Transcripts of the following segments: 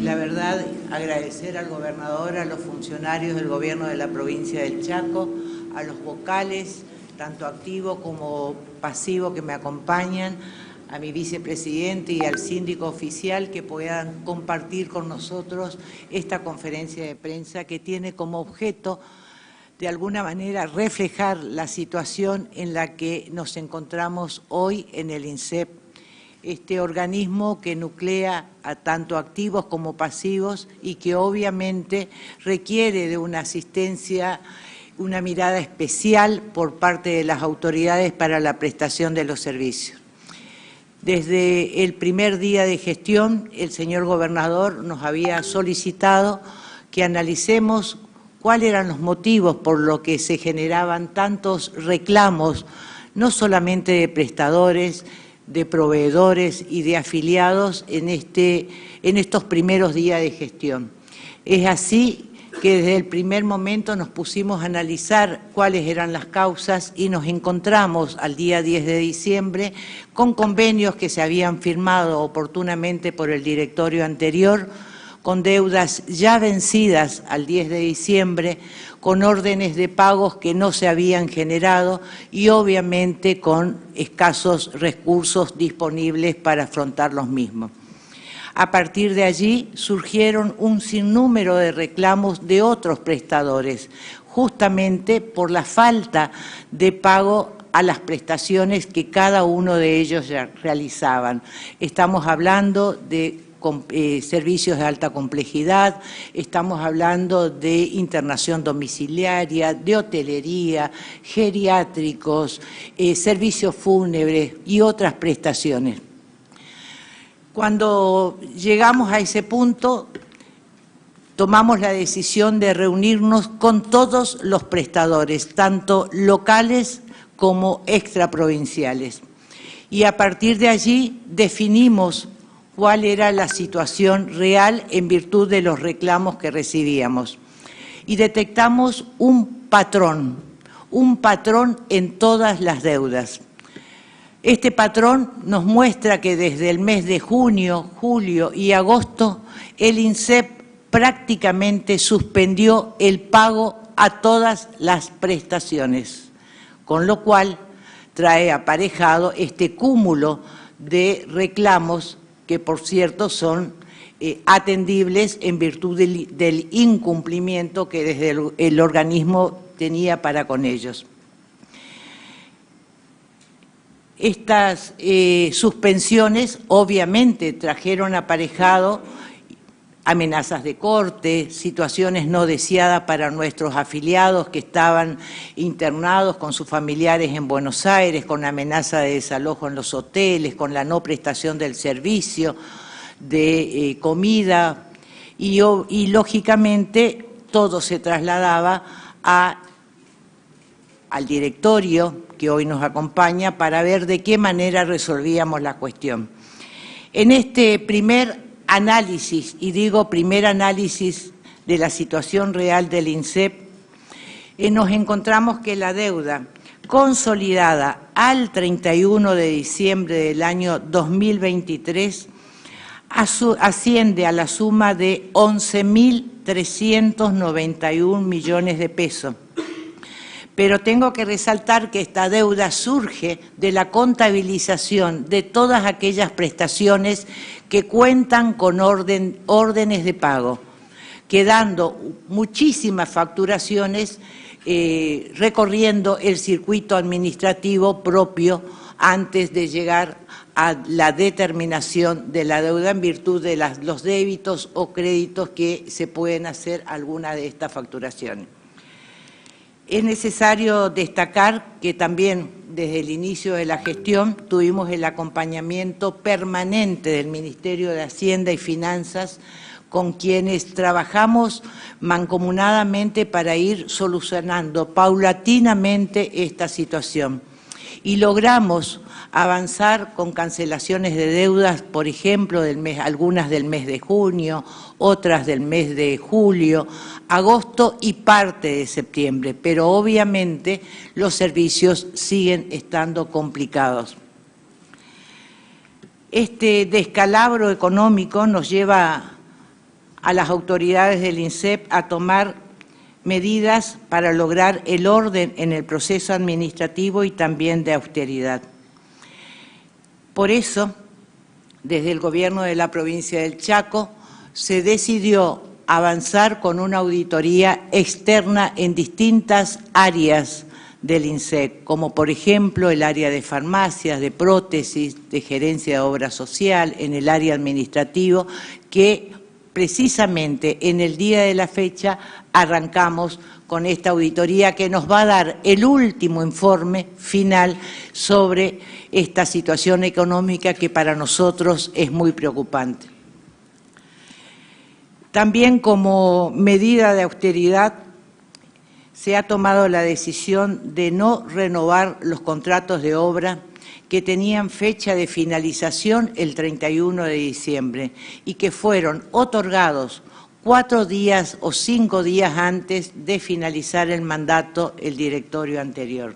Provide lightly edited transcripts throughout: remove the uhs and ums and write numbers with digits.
la verdad, agradecer al gobernador, a los funcionarios del gobierno de la provincia del Chaco, a los vocales, tanto activo como pasivo, que me acompañan, a mi vicepresidente y al síndico oficial, que puedan compartir con nosotros esta conferencia de prensa que tiene como objeto, de alguna manera, reflejar la situación en la que nos encontramos hoy en el INSEP, este organismo que nuclea a tanto activos como pasivos y que obviamente requiere de una asistencia, una mirada especial por parte de las autoridades para la prestación de los servicios. Desde el primer día de gestión, el señor gobernador nos había solicitado que analicemos cuáles eran los motivos por los que se generaban tantos reclamos, no solamente de prestadores, de proveedores y de afiliados en estos primeros días de gestión. Es así que desde el primer momento nos pusimos a analizar cuáles eran las causas y nos encontramos al día 10 de diciembre con convenios que se habían firmado oportunamente por el directorio anterior, con deudas ya vencidas al 10 de diciembre, con órdenes de pagos que no se habían generado y obviamente con escasos recursos disponibles para afrontar los mismos. A partir de allí surgieron un sinnúmero de reclamos de otros prestadores, justamente por la falta de pago a las prestaciones que cada uno de ellos realizaban. Estamos hablando de servicios de alta complejidad, estamos hablando de internación domiciliaria, de hotelería, geriátricos, servicios fúnebres y otras prestaciones. Cuando llegamos a ese punto, tomamos la decisión de reunirnos con todos los prestadores, tanto locales como extraprovinciales. Y a partir de allí definimos cuál era la situación real en virtud de los reclamos que recibíamos. Y detectamos un patrón en todas las deudas. Este patrón nos muestra que desde el mes de junio, julio y agosto, el INSEP prácticamente suspendió el pago a todas las prestaciones, con lo cual trae aparejado este cúmulo de reclamos que, por cierto, son atendibles en virtud del incumplimiento que desde el organismo tenía para con ellos. Estas suspensiones obviamente trajeron aparejado amenazas de corte, situaciones no deseadas para nuestros afiliados que estaban internados con sus familiares en Buenos Aires, con amenaza de desalojo en los hoteles, con la no prestación del servicio de comida y lógicamente todo se trasladaba al directorio que hoy nos acompaña para ver de qué manera resolvíamos la cuestión. En este primer análisis, y digo primer análisis de la situación real del INSEP, nos encontramos que la deuda consolidada al 31 de diciembre del año 2023 asciende a la suma de 11.391 millones de pesos. Pero tengo que resaltar que esta deuda surge de la contabilización de todas aquellas prestaciones que cuentan con órdenes de pago, quedando muchísimas facturaciones recorriendo el circuito administrativo propio antes de llegar a la determinación de la deuda en virtud de los débitos o créditos que se pueden hacer a alguna de estas facturaciones. Es necesario destacar que también desde el inicio de la gestión tuvimos el acompañamiento permanente del Ministerio de Hacienda y Finanzas, con quienes trabajamos mancomunadamente para ir solucionando paulatinamente esta situación. Y logramos avanzar con cancelaciones de deudas, por ejemplo, algunas del mes de junio, otras del mes de julio, agosto y parte de septiembre, pero obviamente los servicios siguen estando complicados. Este descalabro económico nos lleva a las autoridades del INSEP a tomar medidas para lograr el orden en el proceso administrativo y también de austeridad. Por eso, desde el Gobierno de la provincia del Chaco, se decidió avanzar con una auditoría externa en distintas áreas del INSEP, como por ejemplo el área de farmacias, de prótesis, de gerencia de obra social, en el área administrativo, que precisamente en el día de la fecha arrancamos con esta auditoría que nos va a dar el último informe final sobre esta situación económica que para nosotros es muy preocupante. También como medida de austeridad se ha tomado la decisión de no renovar los contratos de obra que tenían fecha de finalización el 31 de diciembre y que fueron otorgados 4 días o 5 días antes de finalizar el mandato el directorio anterior.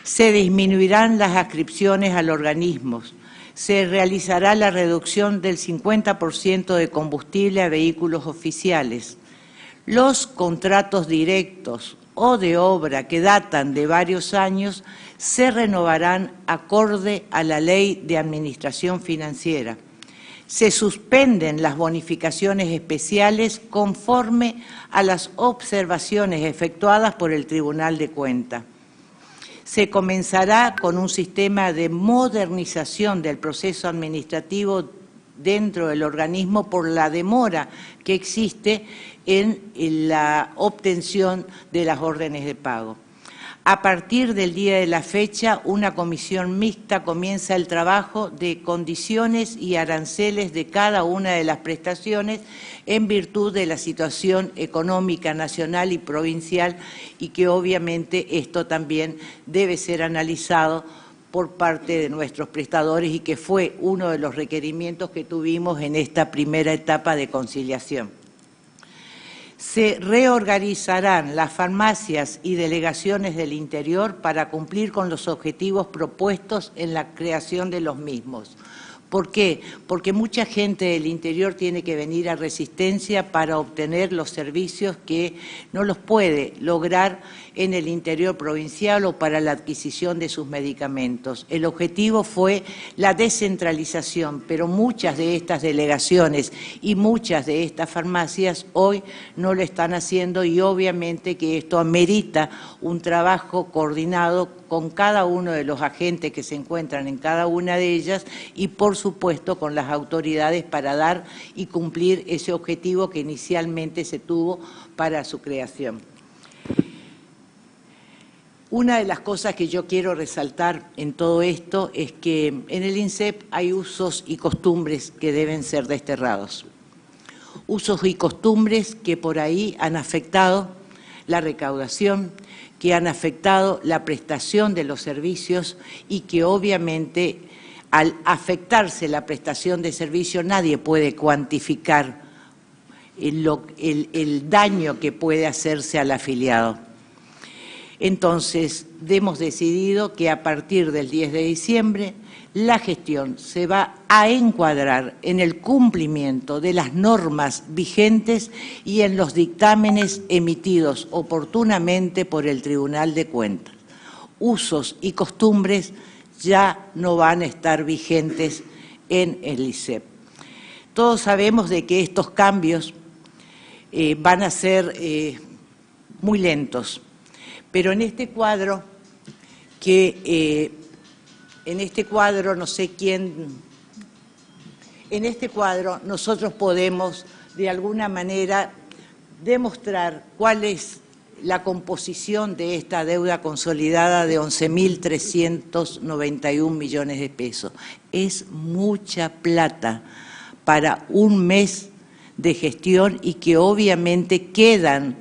Se disminuirán las adscripciones al organismo, se realizará la reducción del 50% de combustible a vehículos oficiales. Los contratos directos o de obra que datan de varios años se renovarán acorde a la Ley de Administración Financiera. Se suspenden las bonificaciones especiales conforme a las observaciones efectuadas por el Tribunal de Cuentas. Se comenzará con un sistema de modernización del proceso administrativo dentro del organismo por la demora que existe en la obtención de las órdenes de pago. A partir del día de la fecha, una comisión mixta comienza el trabajo de condiciones y aranceles de cada una de las prestaciones en virtud de la situación económica nacional y provincial y que obviamente esto también debe ser analizado por parte de nuestros prestadores y que fue uno de los requerimientos que tuvimos en esta primera etapa de conciliación. Se reorganizarán las farmacias y delegaciones del interior para cumplir con los objetivos propuestos en la creación de los mismos. ¿Por qué? Porque mucha gente del interior tiene que venir a Resistencia para obtener los servicios que no los puede lograr en el interior provincial o para la adquisición de sus medicamentos. El objetivo fue la descentralización, pero muchas de estas delegaciones y muchas de estas farmacias hoy no lo están haciendo y obviamente que esto amerita un trabajo coordinado con cada uno de los agentes que se encuentran en cada una de ellas y, por supuesto, con las autoridades para dar y cumplir ese objetivo que inicialmente se tuvo para su creación. Una de las cosas que yo quiero resaltar en todo esto es que en el INSEP hay usos y costumbres que deben ser desterrados. Usos y costumbres que por ahí han afectado la recaudación, que han afectado la prestación de los servicios y que obviamente al afectarse la prestación de servicio nadie puede cuantificar el daño que puede hacerse al afiliado. Entonces, hemos decidido que a partir del 10 de diciembre la gestión se va a encuadrar en el cumplimiento de las normas vigentes y en los dictámenes emitidos oportunamente por el Tribunal de Cuentas. Usos y costumbres ya no van a estar vigentes en el INSEP. Todos sabemos de que estos cambios van a ser muy lentos, pero en este cuadro no sé quién, en este cuadro nosotros podemos de alguna manera demostrar cuál es la composición de esta deuda consolidada de 11.391 millones de pesos. Es mucha plata para un mes de gestión y que obviamente quedan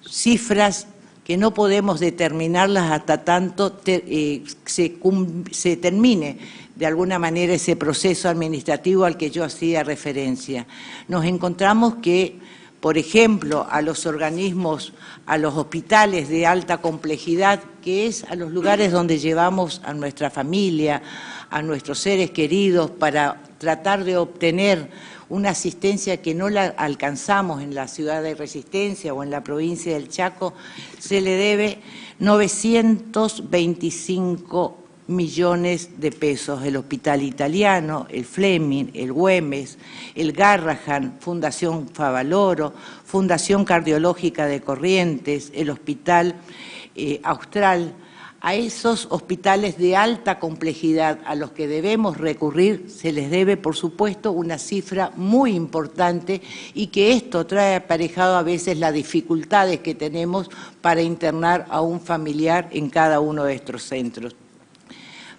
cifras que no podemos determinarlas hasta tanto se termine de alguna manera ese proceso administrativo al que yo hacía referencia. Nos encontramos que, por ejemplo, a los organismos, a los hospitales de alta complejidad, que es a los lugares donde llevamos a nuestra familia, a nuestros seres queridos para tratar de obtener una asistencia que no la alcanzamos en la ciudad de Resistencia o en la provincia del Chaco, se le debe 925 millones de pesos. El Hospital Italiano, el Fleming, el Güemes, el Garrahan, Fundación Favaloro, Fundación Cardiológica de Corrientes, el Hospital Austral. A esos hospitales de alta complejidad a los que debemos recurrir se les debe, por supuesto, una cifra muy importante y que esto trae aparejado a veces las dificultades que tenemos para internar a un familiar en cada uno de estos centros.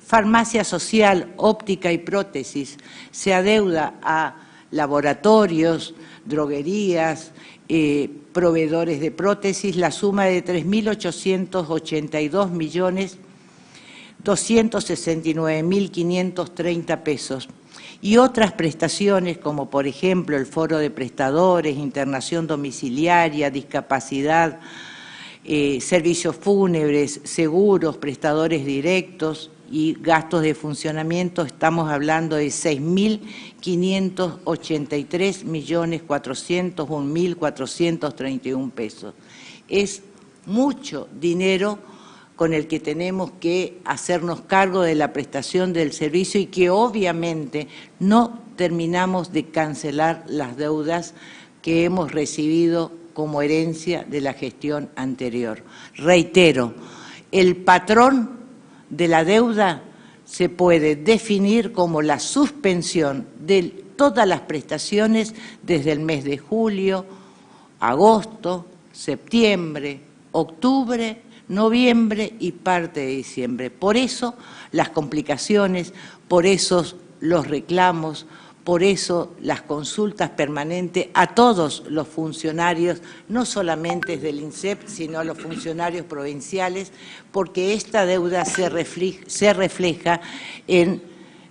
Farmacia social, óptica y prótesis se adeuda a laboratorios, droguerías, proveedores de prótesis, la suma de 3.882.269.530 pesos. Y otras prestaciones como, por ejemplo, el foro de prestadores, internación domiciliaria, discapacidad, servicios fúnebres, seguros, prestadores directos y gastos de funcionamiento, estamos hablando de 6.583.401.431 pesos. Es mucho dinero con el que tenemos que hacernos cargo de la prestación del servicio y que obviamente no terminamos de cancelar las deudas que hemos recibido como herencia de la gestión anterior. Reitero, el patrón de la deuda se puede definir como la suspensión de todas las prestaciones desde el mes de julio, agosto, septiembre, octubre, noviembre y parte de diciembre. Por eso las complicaciones, por eso los reclamos, por eso las consultas permanentes a todos los funcionarios, no solamente del INSEP, sino a los funcionarios provinciales, porque esta deuda se refleja en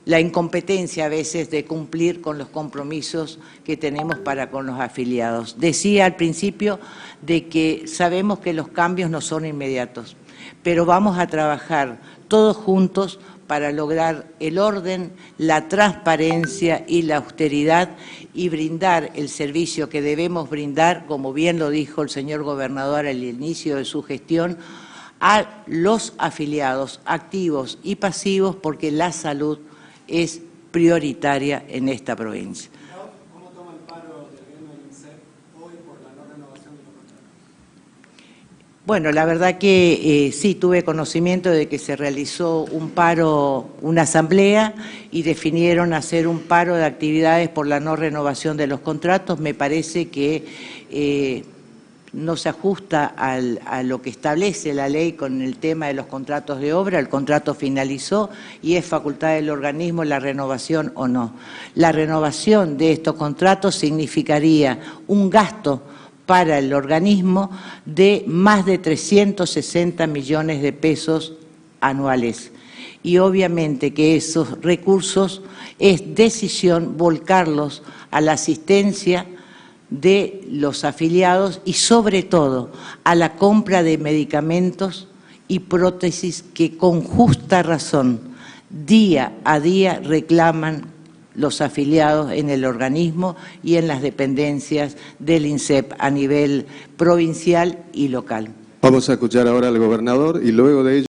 la incompetencia a veces de cumplir con los compromisos que tenemos para con los afiliados. Decía al principio de que sabemos que los cambios no son inmediatos, pero vamos a trabajar todos juntos para lograr el orden, la transparencia y la austeridad y brindar el servicio que debemos brindar, como bien lo dijo el señor gobernador al inicio de su gestión, a los afiliados activos y pasivos, porque la salud es prioritaria en esta provincia. ¿Cómo toma el paro del gobierno del INSEP hoy por la no renovación de los contratos? Bueno, la verdad que sí tuve conocimiento de que se realizó un paro, una asamblea y definieron hacer un paro de actividades por la no renovación de los contratos. Me parece que no se ajusta a lo que establece la ley con el tema de los contratos de obra. El contrato finalizó y es facultad del organismo la renovación o no. La renovación de estos contratos significaría un gasto para el organismo de más de 360 millones de pesos anuales. Y obviamente que esos recursos es decisión volcarlos a la asistencia de los afiliados y sobre todo a la compra de medicamentos y prótesis que con justa razón día a día reclaman los afiliados en el organismo y en las dependencias del INSEP a nivel provincial y local. Vamos a escuchar ahora al gobernador y luego de ello